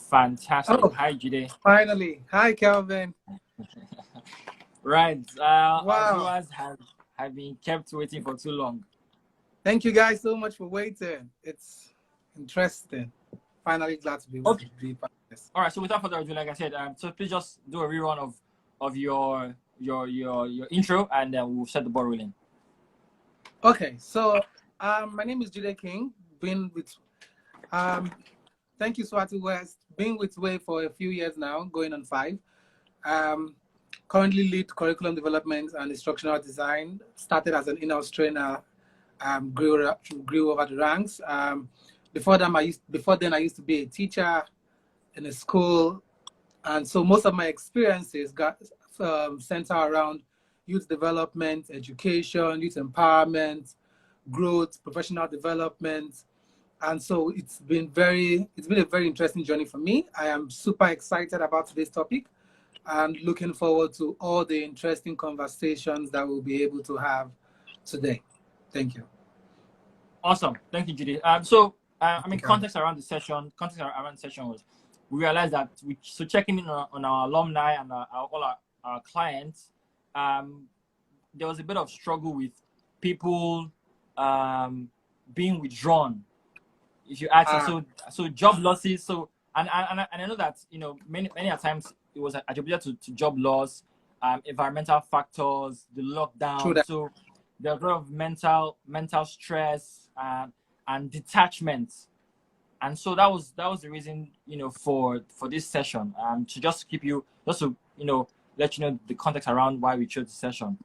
Fantastic. Oh, Hi, Jide. finally. Hi, Kelvin. Right. Our Wow. viewers have been kept waiting for too long. Thank you guys so much for waiting. It's interesting. Finally glad to be able to Okay. be part of this. All right. So without further ado, like I said, so please just do a rerun of your intro, and then we'll set the ball rolling. Okay, so my name is Jide King. Been with thank you, Swati West. Been with Way for a few years now, going on 5. Currently lead curriculum development and instructional design. Started as an in-house trainer, grew over the ranks. Before then I used to be a teacher in a school, and so most of my experiences got center around youth development, education, youth empowerment, growth, professional development. And so it's been a very interesting journey for me. I am super excited about today's topic and looking forward to all the interesting conversations that we'll be able to have today. Thank you. Awesome. Thank you, Judy. Context around the session was we realized that checking in on our alumni and all our clients, there was a bit of struggle with people being withdrawn. If you ask, so job losses. So and I know that many times it was attributed to job loss, environmental factors, the lockdown. So there's a lot of mental stress and detachment, and so that was the reason for this session, to just keep you let you know the context around why we chose the session,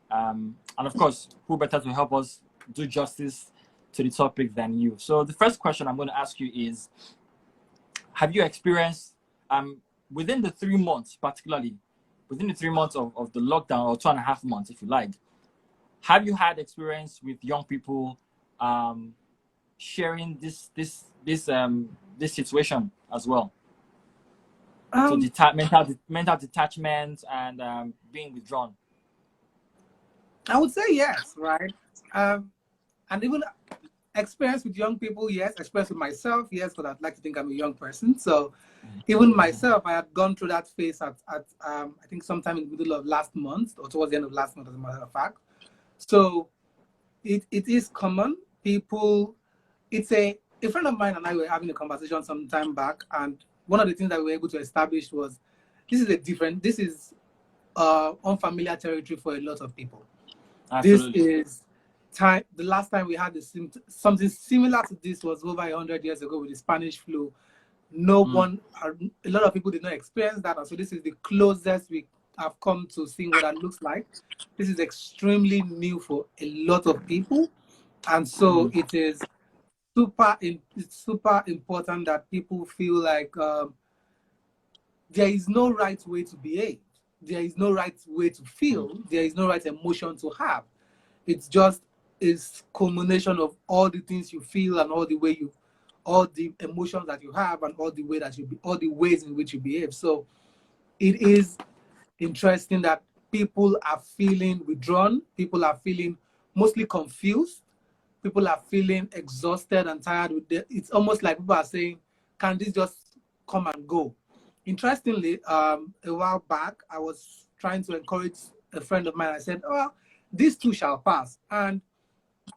and of course who better to help us do justice to the topic than you. So the first question I'm going to ask you is, have you experienced within the 3 months, particularly within the 3 months of the lockdown, or 2.5 months if you like, have you had experience with young people sharing this situation as well? So mental detachment and being withdrawn. I would say yes, right? And even experience with young people, yes. Experience with myself, yes, because I'd like to think I'm a young person. So even myself, I had gone through that phase at I think sometime in the middle of last month, or towards the end of last month, as a matter of fact. So it is common. People, a friend of mine and I were having a conversation some time back, and one of the things that we were able to establish was this is unfamiliar territory for a lot of people. Absolutely. This is the last time we had something similar to this was over 100 years ago with the Spanish flu. A lot of people did not experience that, and so this is the closest we have come to seeing what that looks like. This is extremely new for a lot of people, and so it is super important that people feel like there is no right way to behave. There is no right way to feel. There is no right emotion to have. It's just a culmination of all the things you feel and all the emotions that you have and all the ways in which you behave. So it is interesting that people are feeling withdrawn. People are feeling mostly confused. People are feeling exhausted and tired with it. It's almost like people are saying, can this just come and go? Interestingly, a while back, I was trying to encourage a friend of mine. I said, oh, this too shall pass. And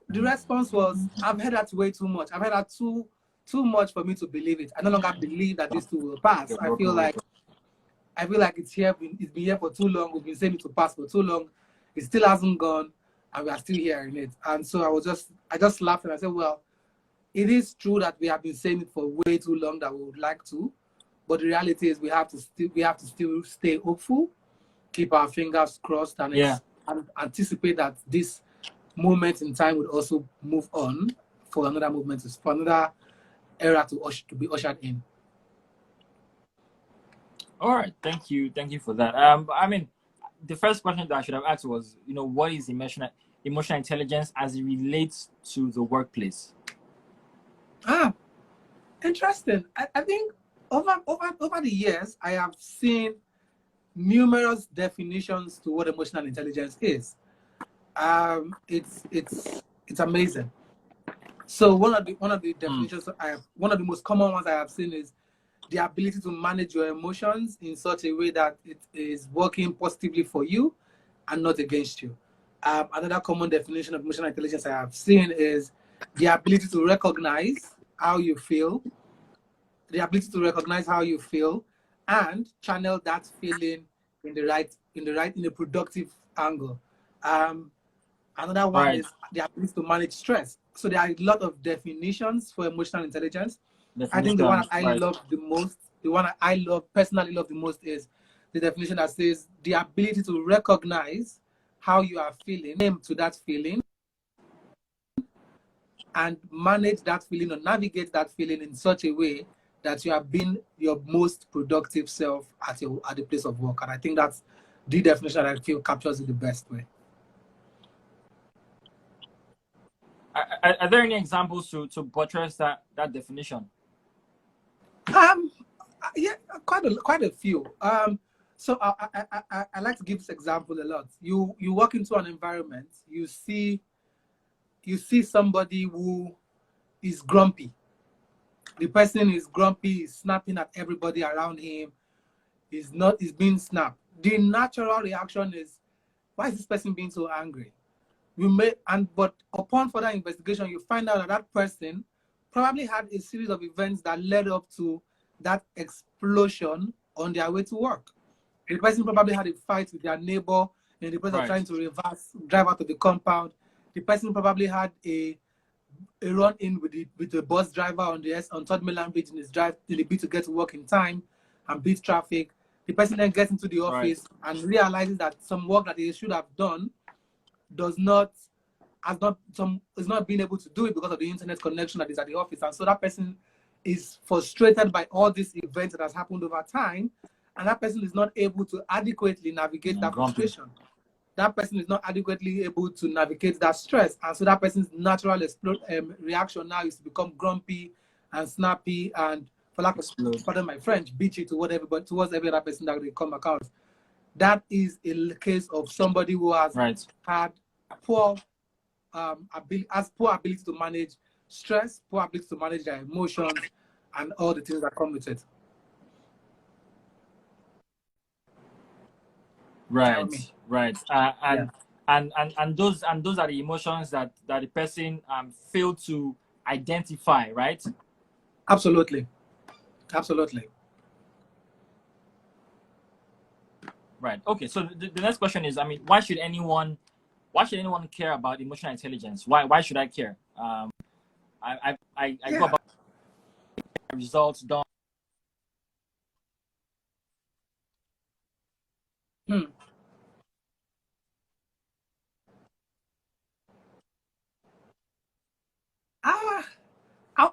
the response was, I've heard that way too much. I've heard that too much for me to believe it. I no longer believe that this too will pass. I feel like it's here. It's been here for too long. We've been saying it to pass for too long. It still hasn't gone, and we are still hearing it. And so I just laughed and I said, well, it is true that we have been saying it for way too long that we would like to, but the reality is we have to still stay hopeful, keep our fingers crossed, and anticipate that this moment in time would also move on for another movement, for another era to be ushered in. All right, thank you for that. The first question that I should have asked was, what is emotional intelligence as it relates to the workplace? Interesting. I think over the years, I have seen numerous definitions to what emotional intelligence is. It's amazing. So one of the definitions one of the most common ones I have seen is the ability to manage your emotions in such a way that it is working positively for you and not against you. Another common definition of emotional intelligence I have seen is the ability to recognize how you feel, and channel that feeling in a productive angle. Another one Right. is the ability to manage stress. So there are a lot of definitions for emotional intelligence. I think the one that Definitions. I Right. love the most, the one that I personally love the most, is the definition that says the ability to recognize how you are feeling, name to that feeling, and manage that feeling or navigate that feeling in such a way that you are being your most productive self at the place of work. And I think that's the definition that I feel captures it the best way. Are there any examples to buttress that definition? Yeah, quite a few. So I like to give this example a lot. You walk into an environment, you see somebody who is grumpy. The person is grumpy, is snapping at everybody around him. Is being snapped. The natural reaction is, why is this person being so angry? But upon further investigation, you find out that that person probably had a series of events that led up to that explosion on their way to work. The person probably had a fight with their neighbor in the process of trying to drive out of the compound. The person probably had a run-in with the bus driver on Third Mainland Bridge in his drive in the bid to get to work in time and beat traffic. The person then gets into the office and realizes that some work that he should have done is not being able to do it because of the internet connection that is at the office. And so that person is frustrated by all these events that has happened over time, and that person is not able to adequately navigate that frustration. That person is not adequately able to navigate that stress, and so that person's natural reaction now is to become grumpy and snappy and, for lack of pardon my French, bitchy towards every other person that they come across. That is a case of somebody who has had poor ability to manage stress, poor ability to manage their emotions, and all the things that come with it. Right. And those are the emotions that the person failed to identify, right? Absolutely. Right. Okay. So the next question is, why should anyone care about emotional intelligence? Why should I care? I go about results done.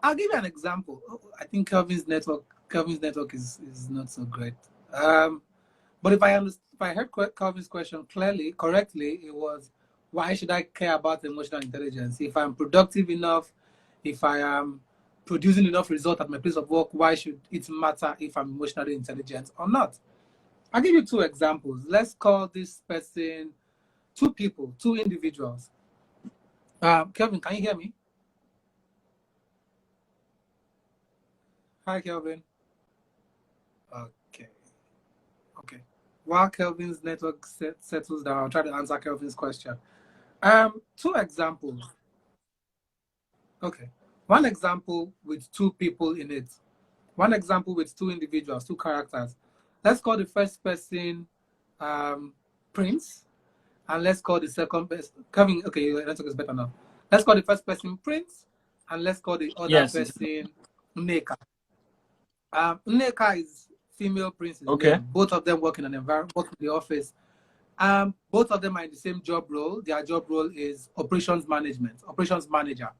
I'll give you an example. I think Kelvin's network is not so great. But if I heard Kelvin's question correctly, it was, why should I care about emotional intelligence? If I'm productive enough, if I am producing enough result at my place of work, why should it matter if I'm emotionally intelligent or not? I'll give you two examples. Let's call this person two individuals. Kelvin, can you hear me? Hi, Kelvin. Okay. While Kelvin's network settles down, I'll try to answer Kelvin's question. Two examples. Okay. One example with two people in it. One example with two individuals, two characters. Let's call the first person Prince, and let's call the second person Kevin. Okay, your network is better now. Let's call the first person Prince, and let's call the other person Nneka. Nneka is female Prince's name. Both of them work in an environment, work in the office. Both of them are in the same job role. Their job role is operations manager.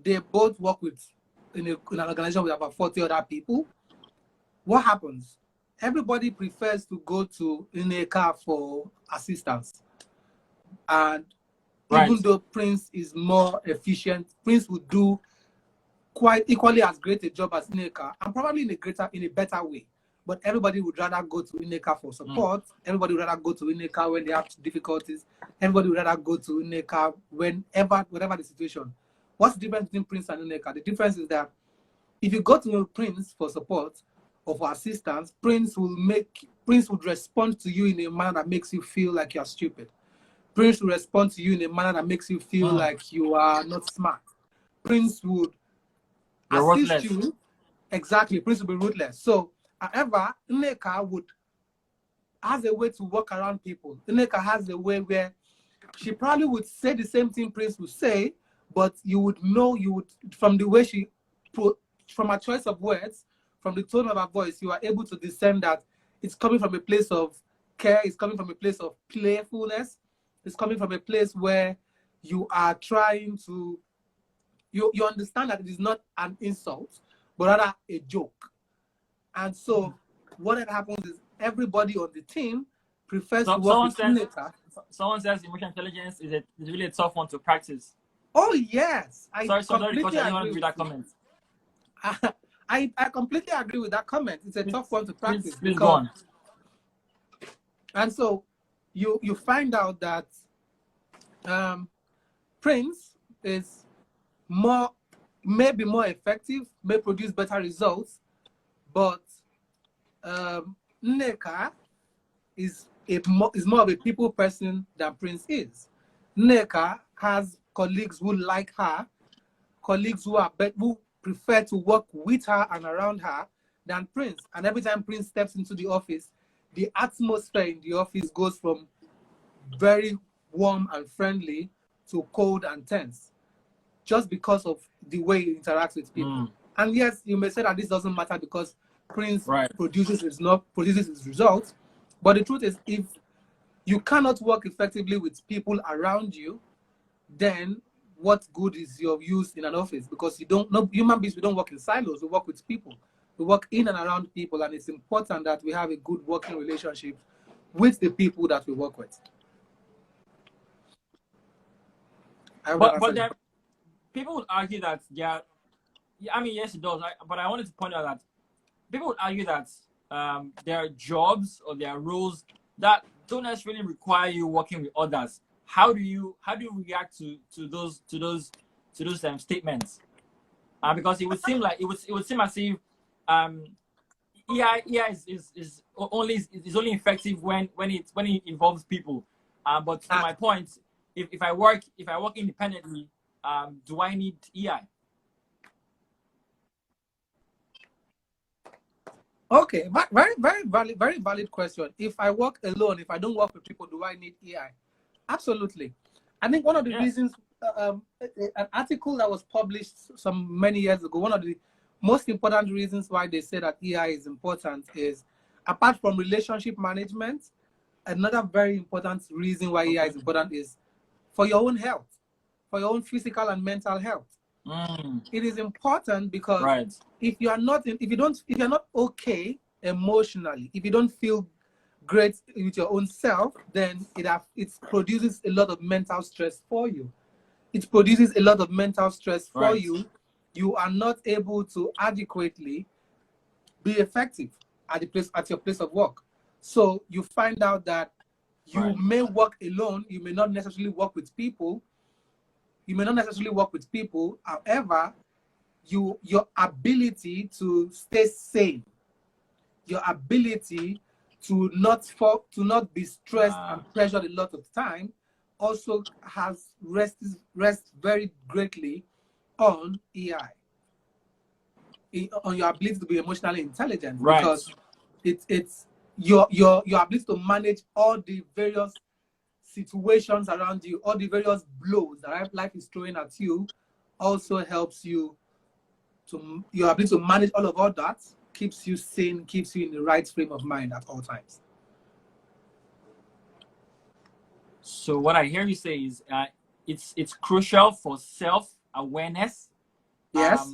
They both work in an organization with about 40 other people. What happens? Everybody prefers to go to Nneka for assistance. And even though Prince is more efficient, Prince would do quite equally as great a job as Nneka, and probably in a better way. But everybody would rather go to Nneka for support. Everybody would rather go to Nneka when they have difficulties. Everybody would rather go to Nneka whatever the situation. What's the difference between Prince and Nneka? The difference is that if you go to Prince for support or for assistance, Prince would respond to you in a manner that makes you feel like you're stupid. Prince will respond to you in a manner that makes you feel like you are not smart. Prince would assist you. Exactly. Prince will be ruthless. So, however, Nneka has a way to work around people. Nneka has a way where she probably would say the same thing Prince would say, but you would from the way from her choice of words, from the tone of her voice, you are able to discern that it's coming from a place of care, it's coming from a place of playfulness, it's coming from a place where you are trying to, you understand that it is not an insult, but rather a joke. And so what happens is everybody on the team prefers to work with Nneka. Someone says emotional intelligence is really a tough one to practice. Oh, yes. I completely agree with that comment. I completely agree with that comment. It's a tough one to practice. Please go on. And so you find out that Prince is maybe more effective, may produce better results, but Nneka is more of a people person than Prince is. Nneka has colleagues who like her, colleagues who prefer to work with her and around her than Prince. And every time Prince steps into the office, the atmosphere in the office goes from very warm and friendly to cold and tense, just because of the way he interacts with people. And yes, you may say that this doesn't matter because Prince produces his results. But the truth is, if you cannot work effectively with people around you, then what good is your use in an office? Because human beings, we don't work in silos, we work with people. We work in and around people, and it's important that we have a good working relationship with the people that we work with. But people would argue that yes, it does. But I wanted to point out that people would argue that there are jobs or there are roles that don't necessarily require you working with others. How do you react to those statements? Because it would seem like it would seem as if EI is only effective when it involves people. But to my point, if I work independently, do I need EI? Okay, very valid question. If I work alone, if I don't work with people, do I need EI? Absolutely. I think one of the reasons, an article that was published many years ago, one of the most important reasons why they say that EI is important is, apart from relationship management, another very important reason why EI is important is for your own health, for your own physical and mental health. It is important because if you're not okay emotionally, if you don't feel great with your own self, then it produces a lot of mental stress for you. It produces a lot of mental stress for you. You are not able to adequately be effective at your place of work. So you find out that you may work alone, you may not necessarily work with people. However, your ability to stay sane, your ability to not be stressed and pressured a lot of time, also rests very greatly on EI, on your ability to be emotionally intelligent, because it's your ability to manage all the various situations around you, all the various blows that life is throwing at you, also helps you your ability to manage all that keeps you sane, keeps you in the right frame of mind at all times. So what I hear you say is it's crucial for self-awareness. Yes.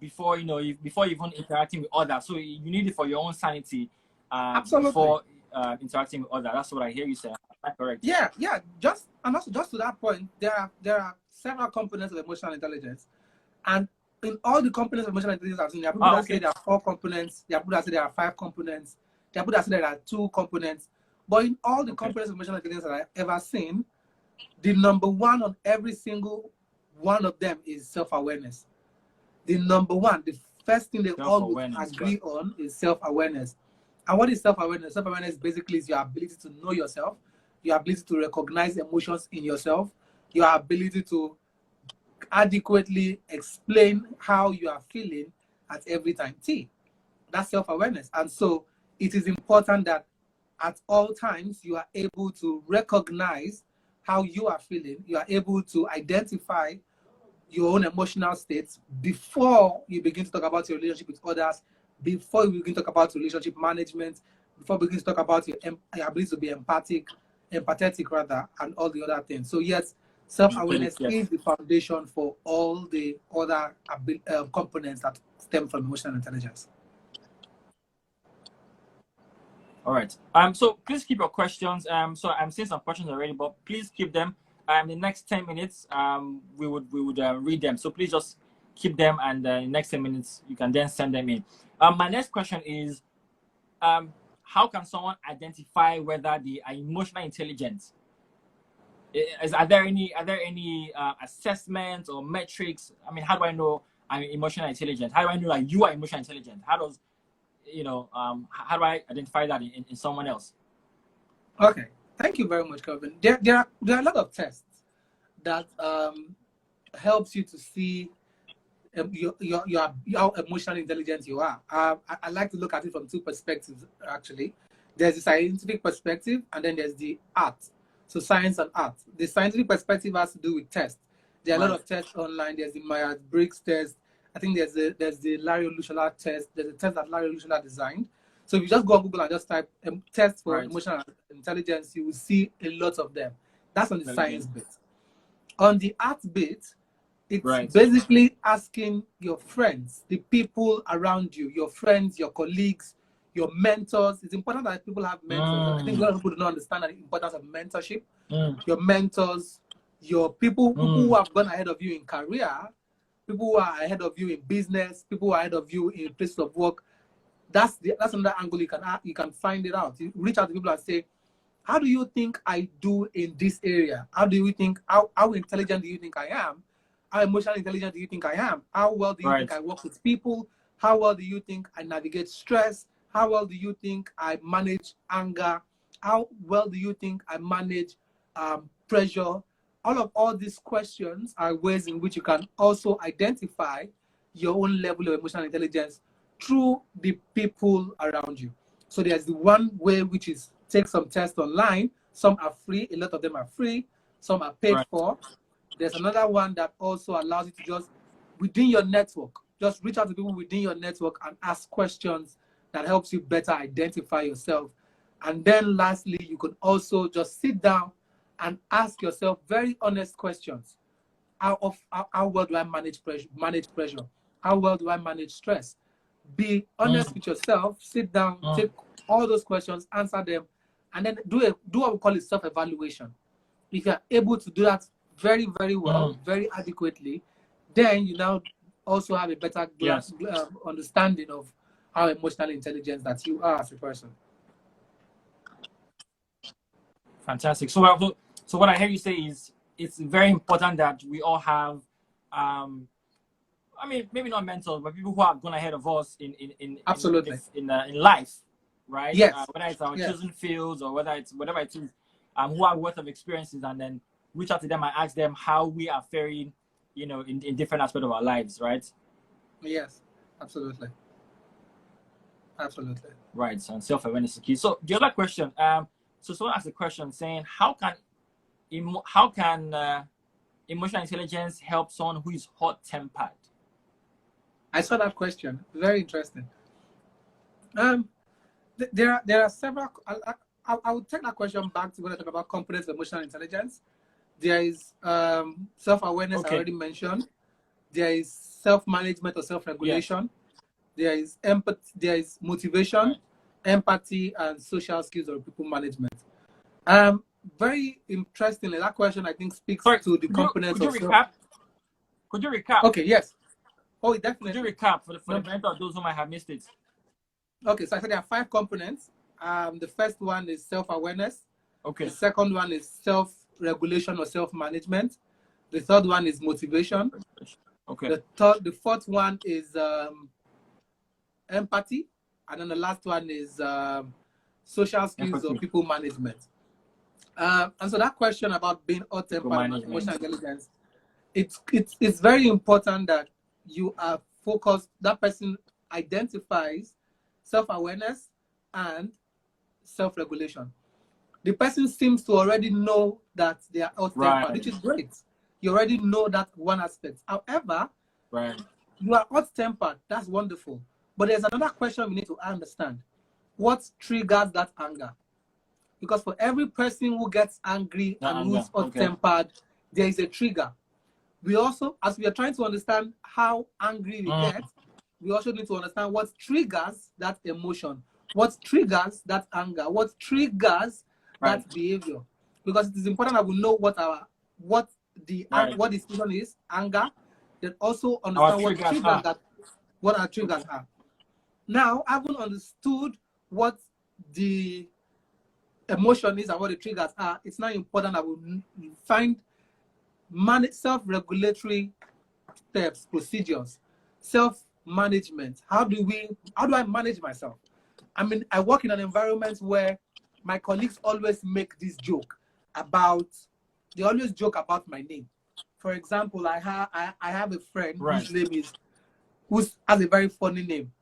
Before before even interacting with others. So you need it for your own sanity. Absolutely. Before interacting with others. That's what I hear you say. Is that correct? Yeah. Just to that point, there are several components of emotional intelligence, and in all the components of emotional intelligence I've seen, there are people that say there are 4 components. There are people that say there are 5 components. There are people that say there are 2 components. But in all the components of emotional intelligence that I've ever seen, the number one on every single one of them is self-awareness. the number one, the first thing they all would agree on is self-awareness. And what is self-awareness? Self-awareness basically is your ability to know yourself, your ability to recognize emotions in yourself, your ability to adequately explain how you are feeling at every time T. That's self-awareness. And so it is important that at all times you are able to recognize how you are feeling. You are able to identify your own emotional states before you begin to talk about your relationship with others, before you begin to talk about relationship management, before you begin to talk about your ability to be empathetic rather, and all the other things. So yes, self-awareness is the foundation for all the other components that stem from emotional intelligence. All right. So please keep your questions. So I'm seeing some questions already, but please keep them. The next 10 minutes, we would read them. So please just keep them, and in the next 10 minutes, you can then send them in. My next question is, how can someone identify whether they are emotionally intelligent? Are there any assessments or metrics? I mean, how do I know I'm emotionally intelligent? How do I know that you are emotionally intelligent? How does how do I identify that in someone else? Okay, thank you very much, Kelvin. There are a lot of tests that helps you to see how emotionally intelligent you are. I like to look at it from two perspectives, actually. There's the scientific perspective, and then there's the art. So science and art. The scientific perspective has to do with tests. There are a lot of tests online. There's the Myers-Briggs test. I think there's the Larry Olusola test. There's a test that Larry Olusola designed. So if you just go on Google and just type test for emotional intelligence, you will see a lot of them. That's on the science bit. On the art bit, it's basically asking your friends, the people around you, your friends, your colleagues, your mentors. It's important that people have mentors. I think a lot of people do not understand the importance of mentorship. Your mentors, your people who have gone ahead of you in career, people who are ahead of you in business, people who are ahead of you in places of work. That's another angle you can find it out. You reach out to people and say, how do you think I do in this area? How do you think, how intelligent do you think I am? How emotionally intelligent do you think I am? How well do you think I work with people? How well do you think I navigate stress? How well do you think I manage anger? How well do you think I manage pressure? All these questions are ways in which you can also identify your own level of emotional intelligence through the people around you. So there's the one way, which is take some tests online. Some are free. A lot of them are free. Some are paid for. There's another one that also allows you to just, within your network, just reach out to people within your network and ask questions that helps you better identify yourself. And then lastly, you can also just sit down and ask yourself very honest questions. How well do I manage pressure? How well do I manage stress? Be honest with yourself, sit down, take all those questions, answer them, and then do what we call it self-evaluation. If you're able to do that very, very well, very adequately, then you now also have a better understanding of how emotionally intelligent that you are as a person. Fantastic. So what I hear you say is it's very important that we all have, I mean, maybe not mentors, but people who have gone ahead of us in life, right? Yes. Whether it's our chosen fields or whether it's whatever it is, who have worth of experiences, and then reach out to them and ask them how we are faring, in different aspects of our lives, right? Yes, absolutely. Absolutely. Right. So self-awareness is key. So the other question, so someone asked a question saying, how can emotional intelligence help someone who is hot-tempered? I saw that question. Very interesting. There are several. I would take that question back to when I talk about components of emotional intelligence. There is self-awareness, I already mentioned. There is self-management or self-regulation. There is empathy. There is motivation, empathy, and social skills or people management. Very interestingly, that question I think speaks to the components of. Could you recap? Okay. Yes. Oh, definitely. Could you recap for the benefit of those who might have missed it? Okay, so I said there are 5 components. The first one is self-awareness. Okay. The second one is self-regulation or self-management. The third one is motivation. Okay. The fourth one is empathy, and then the last one is social skills or Empathy. people management. And so that question about being hot-tempered and emotional intelligence, it's very important that you are focused. That person identifies self-awareness and self-regulation. The person seems to already know that they are hot-tempered, which is great. You already know that one aspect. However, you are hot-tempered. That's wonderful. But there's another question we need to understand. What triggers that anger? Because for every person who gets angry and who's hot-tempered, there is a trigger. We also, as we are trying to understand how angry we get, we also need to understand what triggers that emotion, what triggers that anger, what triggers that behavior. Because it is important that we know what the situation is, anger, then also understand what our triggers are. Now, having understood what the emotion is and what the triggers are, it's now important that we find self-regulatory steps, procedures, self-management. How do I manage myself? I mean, I work in an environment where my colleagues always make this joke about, they always joke about my name. For example, I have a friend whose name has a very funny name.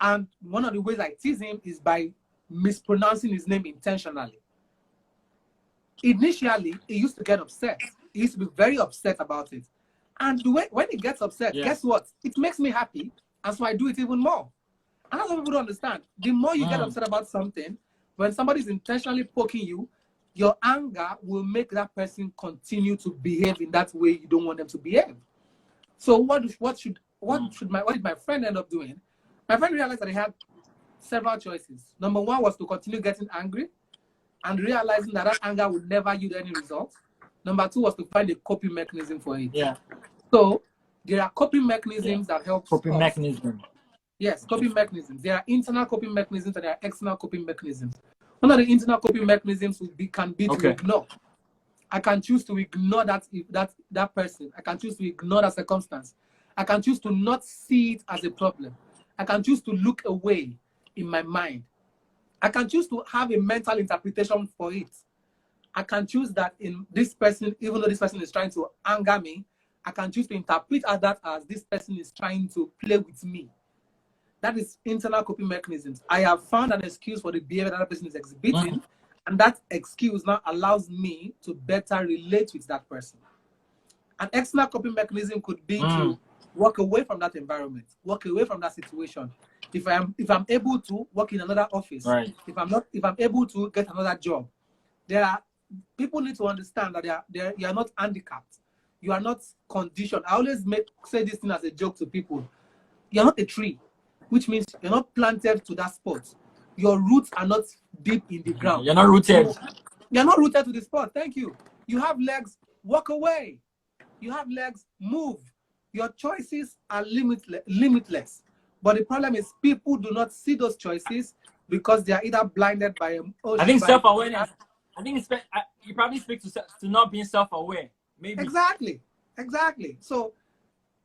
And one of the ways I tease him is by mispronouncing his name intentionally. Initially, he used to get upset. He used to be very upset about it. And when he gets upset, guess what? It makes me happy. And so I do it even more. And that's what people don't understand. The more you get upset about something, when somebody's intentionally poking you, your anger will make that person continue to behave in that way you don't want them to behave. So what did my friend end up doing? My friend realized that he had several choices. Number one was to continue getting angry and realizing that anger would never yield any results. Number two was to find a coping mechanism for it. Yeah. So there are coping mechanisms that help coping mechanism. Yes, coping mechanisms. There are internal coping mechanisms and there are external coping mechanisms. One of the internal coping mechanisms can be to ignore. I can choose to ignore that person. I can choose to ignore that circumstance. I can choose to not see it as a problem. I can choose to look away in my mind. I can choose to have a mental interpretation for it. I can choose that in this person, even though this person is trying to anger me, I can choose to interpret that as this person is trying to play with me. That is internal coping mechanisms. I have found an excuse for the behavior that person is exhibiting, and that excuse now allows me to better relate with that person. An external coping mechanism could be to walk away from that environment, walk away from that situation. If I'm able to work in another office, if I'm able to get another job, people need to understand that you are not handicapped. You are not conditioned. I always say this thing as a joke to people. You're not a tree, which means you're not planted to that spot. Your roots are not deep in the ground. You're not rooted. You're not rooted to the spot. Thank you. You have legs, walk away. You have legs, move. Your choices are limitless. But the problem is people do not see those choices because they are either blinded by emotion. I think self-awareness. I think you probably speak to not being self-aware. Maybe. Exactly. So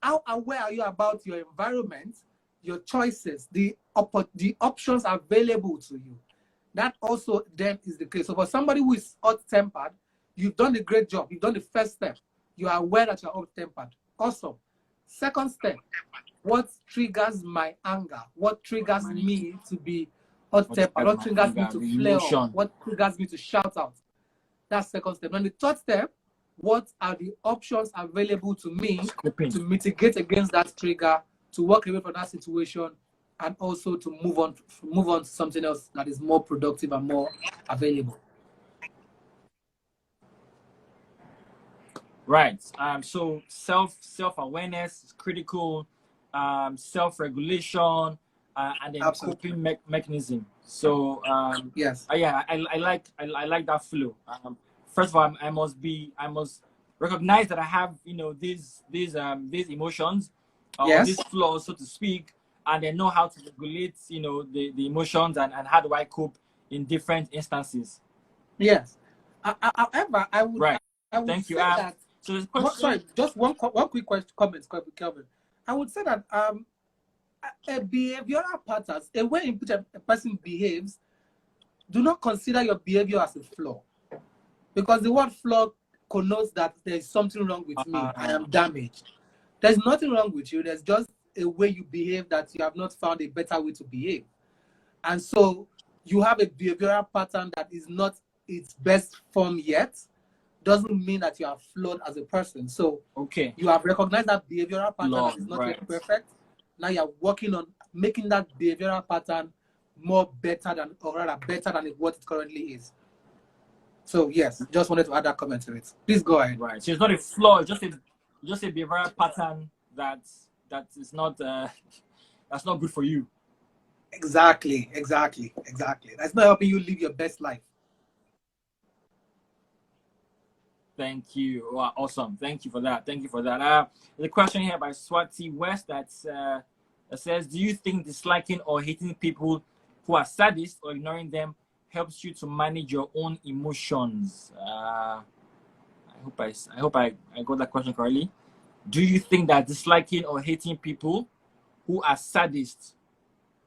how aware are you about your environment, your choices, the options available to you? That also then is the case. So for somebody who is hot-tempered, you've done a great job. You've done the first step. You are aware that you're hot-tempered. Awesome. Second step, what triggers my anger? What triggers me to be hot-tempered? What triggers me to flare up? What triggers me to shout out? That's second step. And the third step, what are the options available to me to mitigate against that trigger, to walk away from that situation, and also to move on to something else that is more productive and more available. Right. So self-awareness is critical. Self-regulation, and then coping mechanism. So yes. I like that flow. First of all, I must recognize that I have these emotions, these flaws, so to speak, and then know how to regulate the emotions and how do I cope in different instances. Yes. However, I would Thank say you. that So the question. Sorry, just one quick question, comment, Kelvin. I would say that a behavioral patterns, a way in which a person behaves, do not consider your behavior as a flaw, because the word flaw connotes that there is something wrong with me. I am damaged. There's nothing wrong with you. There's just a way you behave that you have not found a better way to behave, and so you have a behavioral pattern that is not its best form yet. Doesn't mean that you are flawed as a person. So okay, you have recognized that behavioral pattern Law, that is not right. yet perfect. Now you're working on making that behavioral pattern more better than, or rather better than what it currently is. So yes, just wanted to add that comment to it. Please go ahead. Right. So it's not a flaw, it's just a behavioral pattern that is not that's not good for you. Exactly. That's not helping you live your best life. Thank you. Wow, awesome. Thank you for that. There's a question here by Swati West that says, do you think disliking or hating people who are sadists or ignoring them helps you to manage your own emotions? I hope I got that question correctly. Do you think that disliking or hating people who are sadists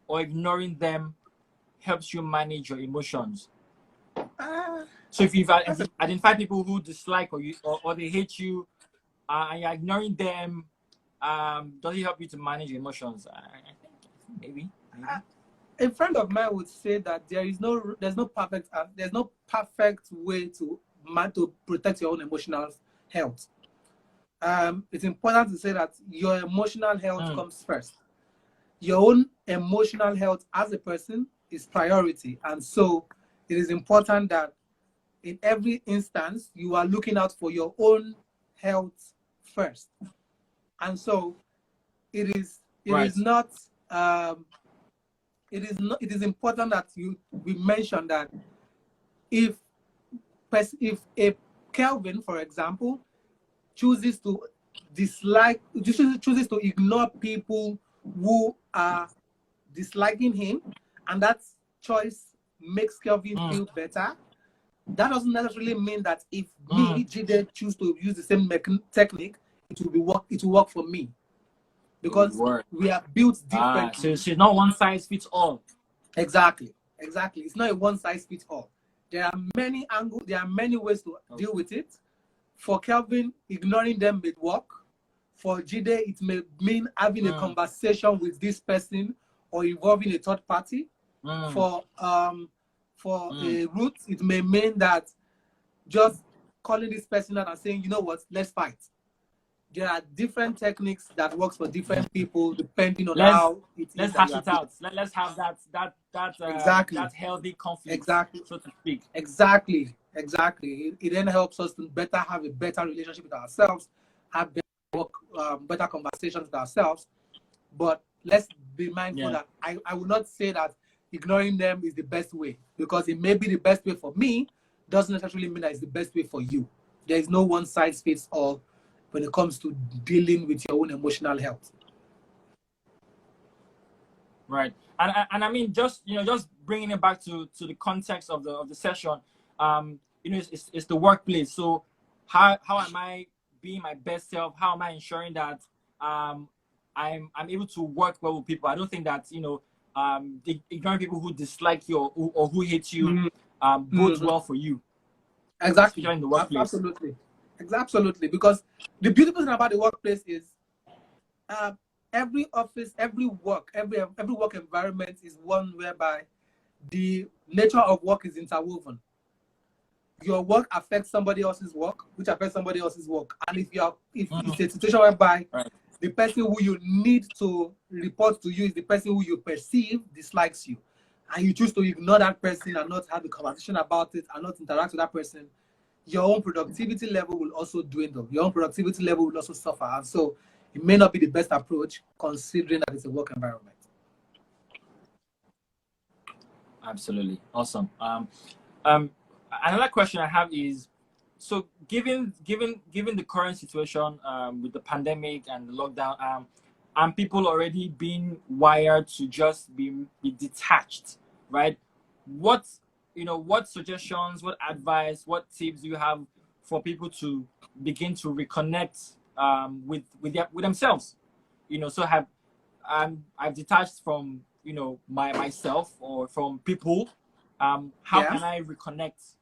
or ignoring them helps you manage your emotions? So if you've identified people who dislike or they hate you, and you're ignoring them, does it help you to manage your emotions? I think maybe. A friend of mine would say that there's no perfect way to protect your own emotional health. It's important to say that your emotional health comes first. Your own emotional health as a person is priority, and so it is important that in every instance you are looking out for your own health first. And so it is important that we mention that if a Kelvin, for example, chooses to ignore people who are disliking him, and that choice makes Kelvin feel better, that doesn't necessarily mean that if me, Jide, choose to use the same technique, it will work for me, because we are built differently. So it's not one size fits all. Exactly. It's not a one size fits all. There are many angles. There are many ways to deal with it. For Kelvin, ignoring them may work. For Jide, it may mean having a conversation with this person or involving a third party. For Ruth, it may mean that just calling this person out and saying, you know what, let's fight. There are different techniques that works for different people depending on how it is. Let's hash it out. Let's have that healthy conflict, so to speak. Exactly. It then helps us to have a better relationship with ourselves, have better conversations with ourselves. But let's be mindful that I will not say that ignoring them is the best way, because it may be the best way for me, doesn't necessarily mean that it's the best way for you. There is no one size fits all when it comes to dealing with your own emotional health. Right. And I mean, just bringing it back to the context of the session, it's the workplace. So how am I being my best self? How am I ensuring that I'm able to work well with people? I don't think that ignoring people who dislike you or who hate you bodes well for you. Exactly. In the workplace. Absolutely. Because the beautiful thing about the workplace is every office, every work environment is one whereby the nature of work is interwoven. Your work affects somebody else's work, which affects somebody else's work. And if it's a situation whereby the person who you need to report to you is the person who you perceive dislikes you, and you choose to ignore that person and not have a conversation about it and not interact with that person, your own productivity level will also dwindle. Your own productivity level will also suffer. And so it may not be the best approach, considering that it's a work environment. Absolutely. Awesome. Another question I have is, so given the current situation with the pandemic and the lockdown, and people already being wired to just be detached, right? What suggestions, what advice, what tips do you have for people to begin to reconnect with themselves. So I've detached from myself or from people. How can I reconnect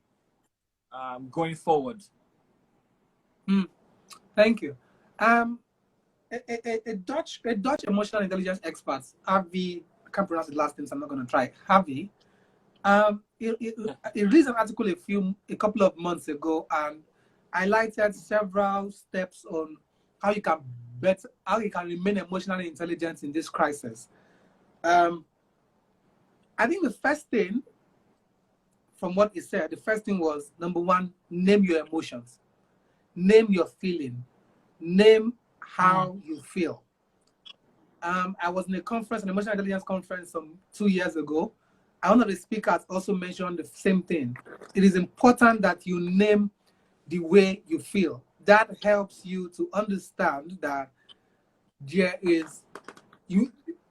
going forward? Thank you. A Dutch emotional intelligence expert, Harvey, I can't pronounce the last name, so I'm not going to try. Harvey, he released an article a couple of months ago, and highlighted several steps on how you can remain emotionally intelligent in this crisis. I think the first thing, from what he said, the first thing was, number one, name your emotions, name your feeling, name how you feel. I was in a conference, an emotional intelligence conference, 2 years ago. One of the speakers also mentioned the same thing. It is important that you name the way you feel. That helps you to understand that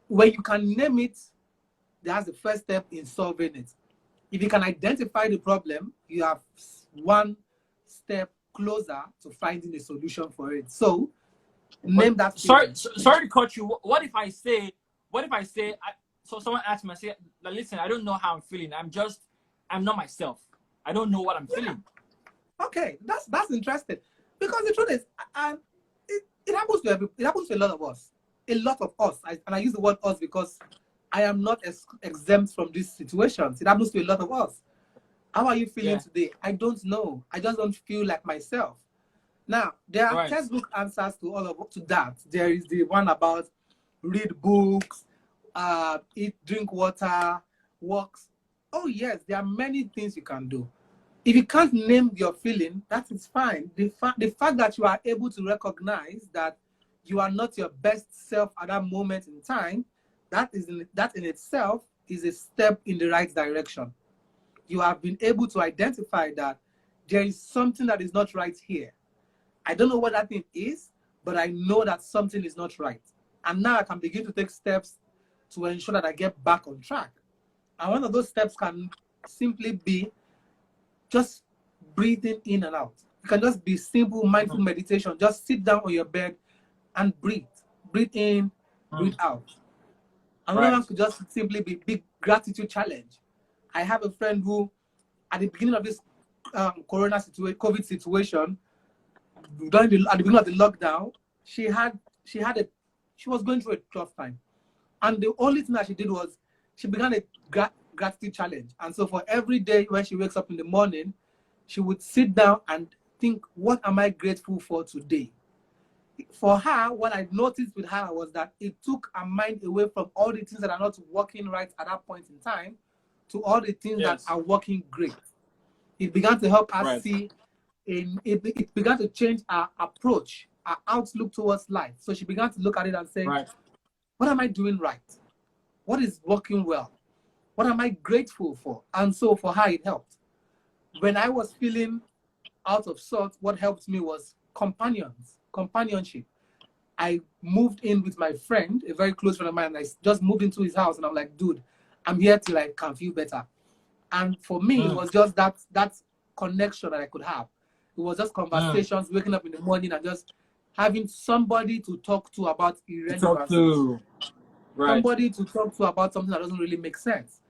when you can name it, that's the first step in solving it. If you can identify the problem, you have one step closer to finding a solution for it. So name that. Sorry to cut you. What if I say, so someone asked me, I say, listen, I don't know how I'm feeling. I'm not myself. I don't know what I'm feeling. Okay, that's interesting. Because the truth is, it happens to a lot of us. A lot of us. And I use the word us because I am not exempt from these situations. It happens to a lot of us. How are you feeling today? I don't know. I just don't feel like myself. Now, there are textbook answers to that. There is the one about read books, drink water, walks. Oh yes, there are many things you can do. If you can't name your feeling, that is fine. The fact that you are able to recognize that you are not your best self at that moment in time, that in itself is a step in the right direction. You have been able to identify that there is something that is not right here. I don't know what that thing is, but I know that something is not right. And now I can begin to take steps to ensure that I get back on track. And one of those steps can simply be just breathing in and out. It can just be simple mindful meditation. Just sit down on your bed and breathe. Breathe in, breathe out. Another one could just simply be big gratitude challenge. I have a friend who, at the beginning of this COVID situation, at the beginning of the lockdown, she was going through a tough time, and the only thing that she did was she began a gratitude challenge. And so for every day when she wakes up in the morning, she would sit down and think, what am I grateful for today? For her, what I noticed with her was that it took her mind away from all the things that are not working right at that point in time to all the things that are working great. It began to help us see, it began to change our approach, our outlook towards life. So she began to look at it and say, what am I doing right? What is working well? What am I grateful for? And so for her, it helped. When I was feeling out of sorts, what helped me was companionship. I moved in with my friend, a very close friend of mine. I just moved into his house and I'm like, dude, I'm here till I can feel better. And for me, it was just that connection that I could have. It was just conversations, waking up in the morning and just having somebody to talk to about irrelevancies. Somebody to talk to about something that doesn't really make sense.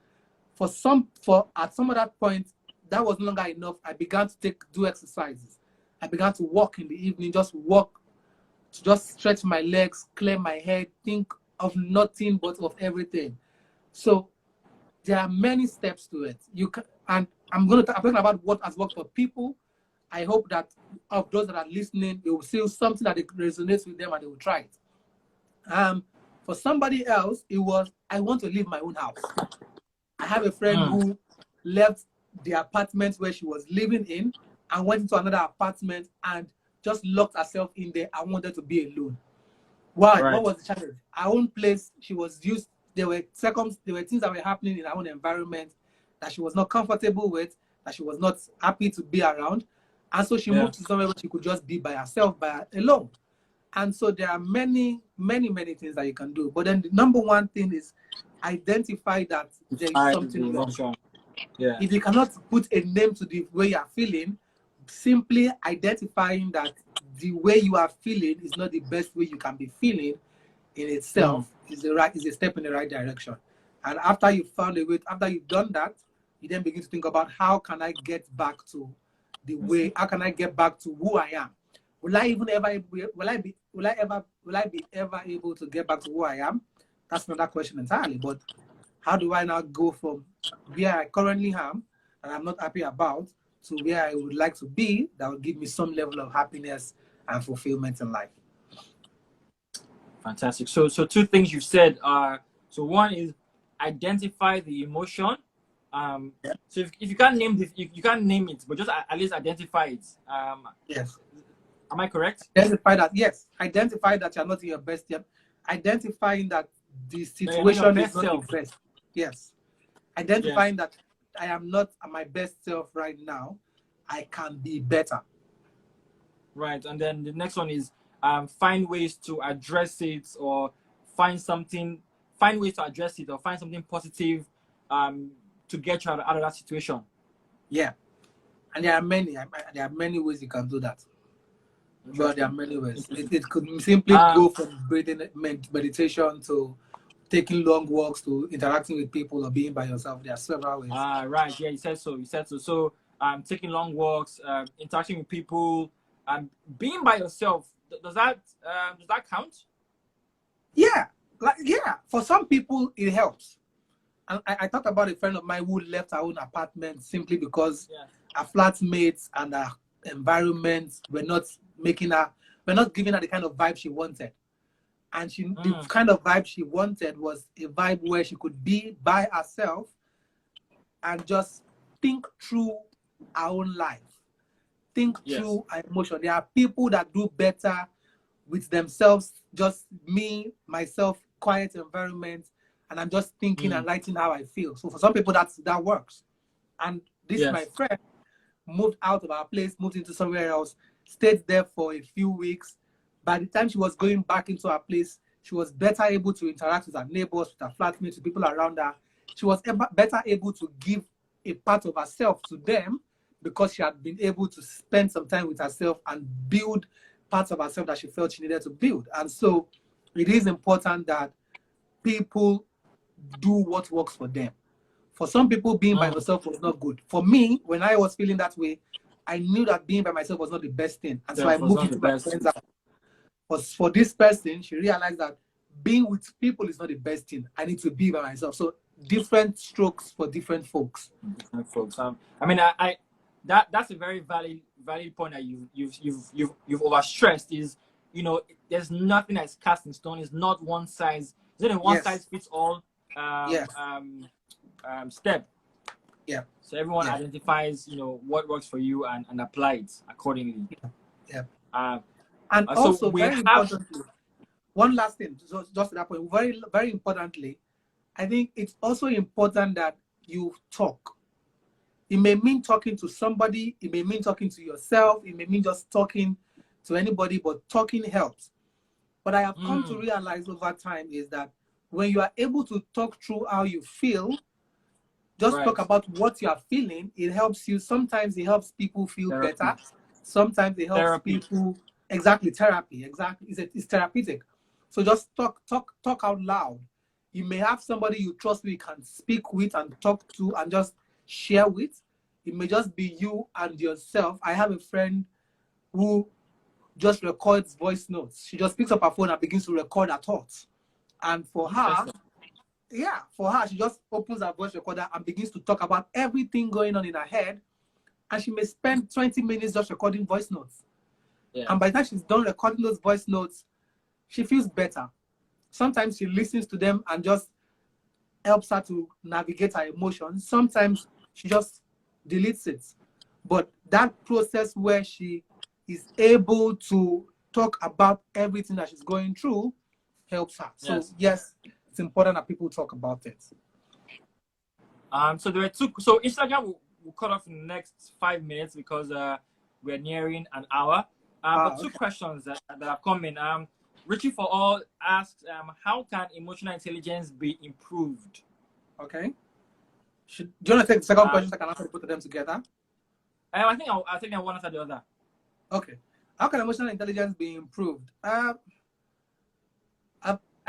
At some other point, that was no longer enough. I began to do exercises. I began to walk in the evening, just walk, to just stretch my legs, clear my head, think of nothing but of everything. So there are many steps to it. And I'm talking about what has worked for people. I hope that of those that are listening, they will see something that resonates with them and they will try it. For somebody else, it was, I want to leave my own house. I have a friend who left the apartment where she was living in and went into another apartment and just locked herself in there. I wanted to be alone. Why? What was the challenge? Her own place, she was used, there were things that were happening in her own environment that she was not comfortable with, that she was not happy to be around. And so she moved to somewhere where she could just be by herself, alone. And so there are many, many, many things that you can do. But then the number one thing is identify that there is something wrong. If you cannot put a name to the way you're feeling, simply identifying that the way you are feeling is not the best way you can be feeling in itself is a step in the right direction. And after you found a way, after you've done that, you then begin to think about how can I get back to the way, how can I get back to who I am? Will I be ever able to get back to who I am? That's another question entirely. But how do I now go from where I currently am and I'm not happy about to where I would like to be that will give me some level of happiness and fulfillment in life? Fantastic. So two things you said are, so one is identify the emotion. So if you can't name this, you can't name it, but just at least identify it. Yes. Am I correct? Identify that, yes. Identify that you're not in your best yet. Identifying that the situation is not the best. Yes. Identifying that I am not at my best self right now. I can be better. Right. And then the next one is find ways to address it, or find ways to address it, or find something positive to get you out of that situation. Yeah. And there are many ways you can do that. But there are many ways. It could simply go from breathing meditation to taking long walks to interacting with people or being by yourself. There are several ways. Right. Yeah, you said so. So taking long walks, interacting with people, being by yourself. Does that count? Yeah. For some people it helps. And I talked about a friend of mine who left her own apartment simply because her flatmates and her environment were not giving her the kind of vibe she wanted. And the kind of vibe she wanted was a vibe where she could be by herself and just think through her own life, think through her emotion. There are people that do better with themselves, just me, myself, quiet environment, and I'm just thinking and writing how I feel. So for some people that works. And this my friend moved out of our place, moved into somewhere else, stayed there for a few weeks. By the time she was going back into her place, she was better able to interact with her neighbors, with her flatmates, with people around her. She was better able to give a part of herself to them because she had been able to spend some time with herself and build parts of herself that she felt she needed to build. And so it is important that people do what works for them. For some people, being by yourself was not good. For me, when I was feeling that way, I knew that being by myself was not the best thing. And so I moved into my friends' house. But for this person, she realized that being with people is not the best thing. I need to be by myself. So different strokes for different folks. Different folks. I mean, that's a very valid point that you've overstressed. Is, there's nothing that's cast in stone. It's not one size. It's not a one size fits all step. Yeah. So everyone identifies, what works for you and applies accordingly. Yeah. And also, very importantly, one last thing, just to that point, very, very importantly, I think it's also important that you talk. It may mean talking to somebody, it may mean talking to yourself, it may mean just talking to anybody, but talking helps. What I have come to realize over time is that when you are able to talk through how you feel, just talk about what you are feeling, it helps you. Sometimes it helps people feel better. Sometimes it helps people. Exactly, therapy. Exactly, it's therapeutic. So just talk out loud. You may have somebody you trust you can speak with and talk to and just share with. It may just be you and yourself. I have a friend who just records voice notes. She just picks up her phone and begins to record her thoughts. And for her, she just opens her voice recorder and begins to talk about everything going on in her head. And she may spend 20 minutes just recording voice notes. Yeah. And by the time she's done recording those voice notes, she feels better. Sometimes she listens to them and just helps her to navigate her emotions. Sometimes she just deletes it. But that process where she is able to talk about everything that she's going through helps her. So yes, it's important that people talk about it. So there are two. So Instagram will cut off in the next 5 minutes because we're nearing an hour. But two questions that have come in. Richie for All asks, how can emotional intelligence be improved? Okay. Do you want to take the second question so I can answer both of them together? I think I'll take them one after the other. Okay. How can emotional intelligence be improved? I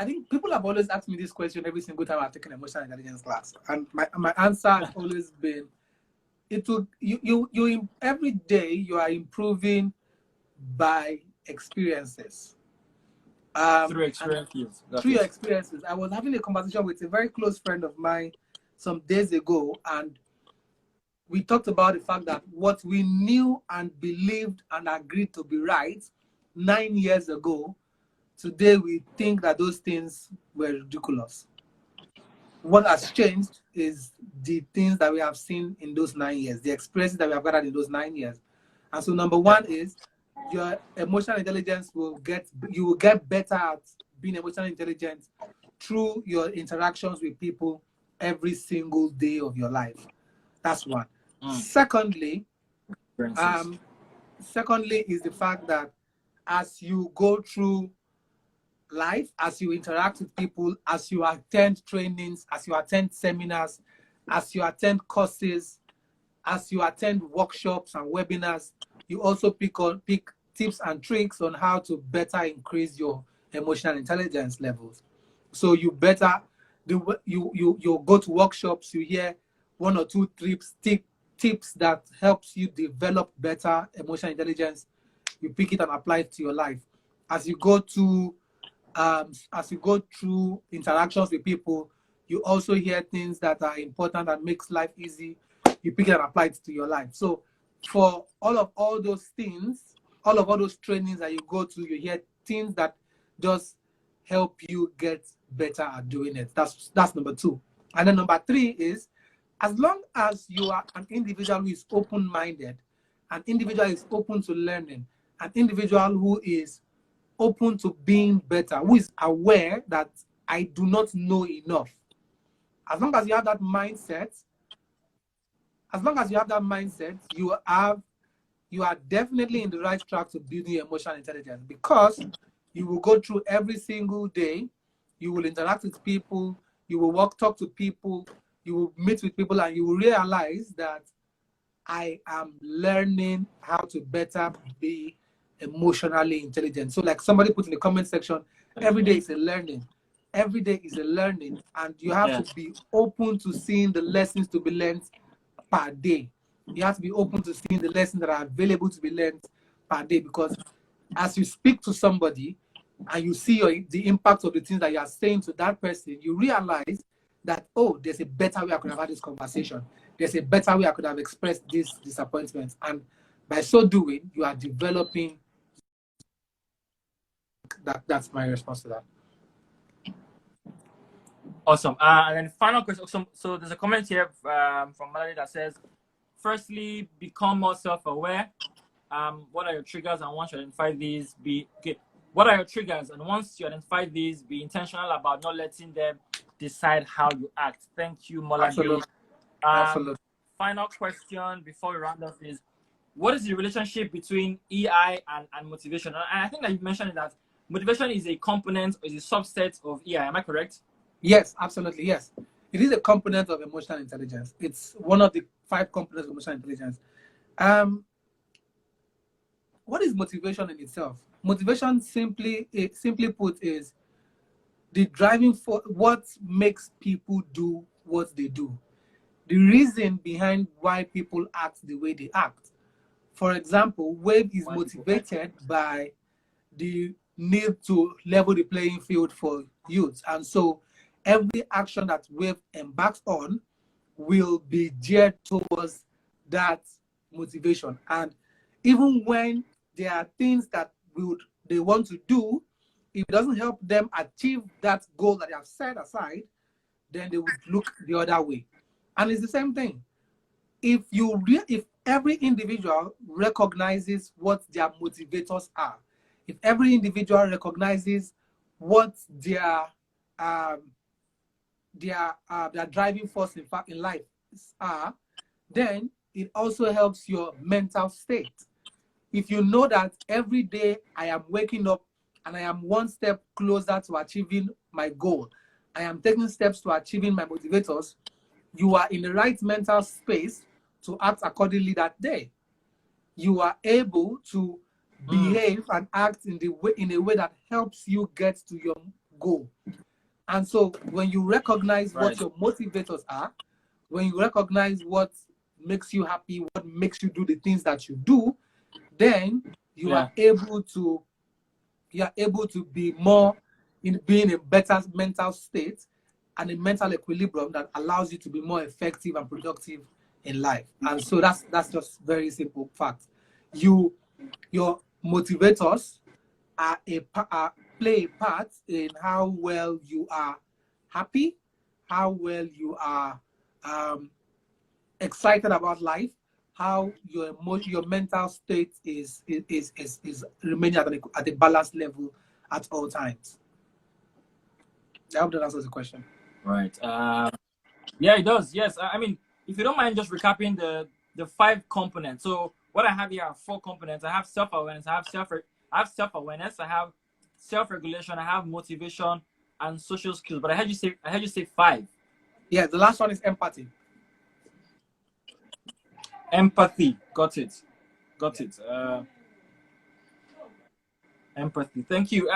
think people have always asked me this question every single time I've taken emotional intelligence class, and my answer has always been, it will you every day you are improving by experiences. Through experiences. Through your experiences. I was having a conversation with a very close friend of mine some days ago, and we talked about the fact that what we knew and believed and agreed to be right 9 years ago, today we think that those things were ridiculous. What has changed is the things that we have seen in those 9 years, the experiences that we have gathered in those 9 years. And so number one is your emotional intelligence you will get better at being emotionally intelligent through your interactions with people every single day of your life. That's one. Secondly is the fact that as you go through life, as you interact with people, as you attend trainings, as you attend seminars, as you attend courses, as you attend workshops and webinars, you also pick tips and tricks on how to better increase your emotional intelligence levels. So you go to workshops, you hear 1 or 2 tips that helps you develop better emotional intelligence. You pick it and apply it to your life. As you go through interactions with people, you also hear things that are important and makes life easy. You pick it and apply it to your life. So for all those things, all those trainings that you go to, you hear things that just help you get better at doing it. That's number 2. And then number 3 is, as long as you are an individual who is open-minded, an individual who is open to learning, an individual who is open to being better, who is aware that I do not know enough. As long as you have that mindset, you are definitely in the right track to building emotional intelligence, because you will go through every single day, you will interact with people, you will talk to people, you will meet with people, and you will realize that I am learning how to better be emotionally intelligent. So like somebody put in the comment section, every day is a learning. Every day is a learning, and you have to be open to seeing the lessons to be learned per day. You have to be open to seeing the lessons that are available to be learned per day, because as you speak to somebody and you see the impact of the things that you are saying to that person, you realize that, oh, there's a better way I could have had this conversation. There's a better way I could have expressed this disappointment. And by so doing, you are developing that's my response to that. Awesome. And then final question. So there's a comment here from Melody that says, firstly, become more self-aware. What are your triggers? And once you identify these, what are your triggers? And once you identify these, be intentional about not letting them decide how you act. Thank you, Melody. Absolutely. Final question before we round off is, what is the relationship between EI and motivation? And I think that you mentioned that motivation is a component or is a subset of EI. Am I correct? Yes, absolutely. Yes. It is a component of emotional intelligence. It's one of the 5 components of emotional intelligence. What is motivation in itself? Motivation, simply put, is the driving force, what makes people do what they do. The reason behind why people act the way they act. For example, Wave is motivated by the need to level the playing field for youth. And so every action that Wave embarks on will be geared towards that motivation. And even when there are things that they want to do, if it doesn't help them achieve that goal that they have set aside, then they would look the other way. And it's the same thing. If every individual recognizes what their motivators are, if every individual recognizes what their driving force in life are, then it also helps your mental state. If you know that every day I am waking up and I am one step closer to achieving my goal, I am taking steps to achieving my motivators, you are in the right mental space to act accordingly that day. you are able to behave and act in a way that helps you get to your goal. And so when you recognize what your motivators are, when you recognize what makes you happy, what makes you do the things that you do, then you are able to be more in being a better mental state and a mental equilibrium that allows you to be more effective and productive in life. And so that's just very simple fact. Your motivators play a part in how well you are happy, how well you are excited about life, how your mental state is remaining at a balanced level at all times. I hope that answers the question. Right. Yeah, it does. Yes. I mean, if you don't mind just recapping the 5 components. So what I have here are 4 components. I have self-awareness. I have self-awareness. I have self-regulation. I have motivation and social skills. But I heard you say 5. Yeah, the last one is empathy. Empathy. Got it. Empathy. Thank you.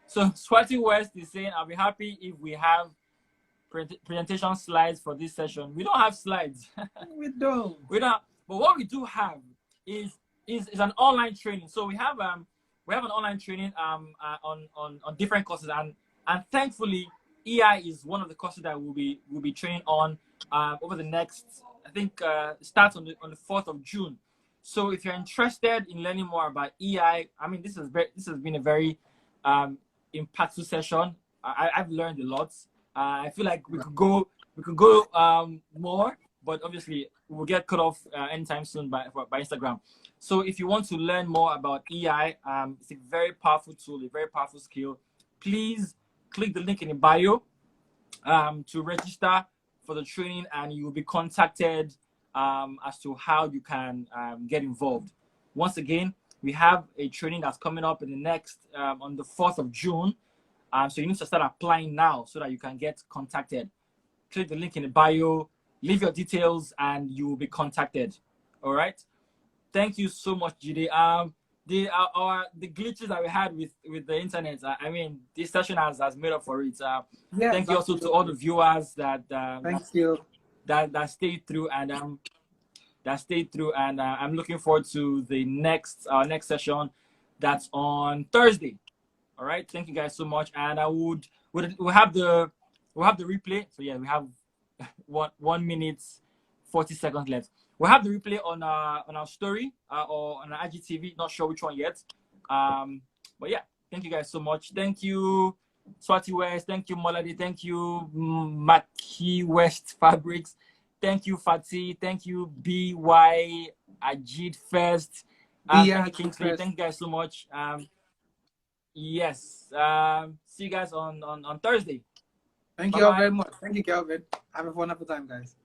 So Swati West is saying, I'll be happy if we have presentation slides for this session. We don't have slides. We don't. But what we do have is an online training. So we have an online training on different courses, and thankfully EI is one of the courses that we'll be training on over the next, I think starts on the 4th of June. So if you're interested in learning more about EI, I mean, this has been a very impactful session. I've learned a lot. I feel like we could go more, but obviously we'll get cut off anytime soon by Instagram. So if you want to learn more about EI, it's a very powerful tool, a very powerful skill. Please click the link in the bio to register for the training, and you will be contacted as to how you can get involved. Once again, we have a training that's coming up in the next on the 4th of June. So you need to start applying now so that you can get contacted. Click the link in the bio, leave your details, and you will be contacted. All right. Thank you so much, Jide. The glitches that we had with the internet, I mean, this session has made up for it. Thank you also to all the viewers that stayed through, and I'm looking forward to the next session that's on Thursday. All right, thank you guys so much, and we'll have the replay. So yeah, we have 1 minute 40 seconds left. We'll have the replay on our story or on our IGTV. Not sure which one yet. But yeah, thank you guys so much. Thank you, Swati West. Thank you, Moladi. Thank you, Maki West Fabrics. Thank you, Fatih. Thank you, BY Ajid First. Thank you, Kingsley. Thank you guys so much. Yes. See you guys on Thursday. Thank you all very much. Thank you, Kelvin. Have a wonderful time, guys.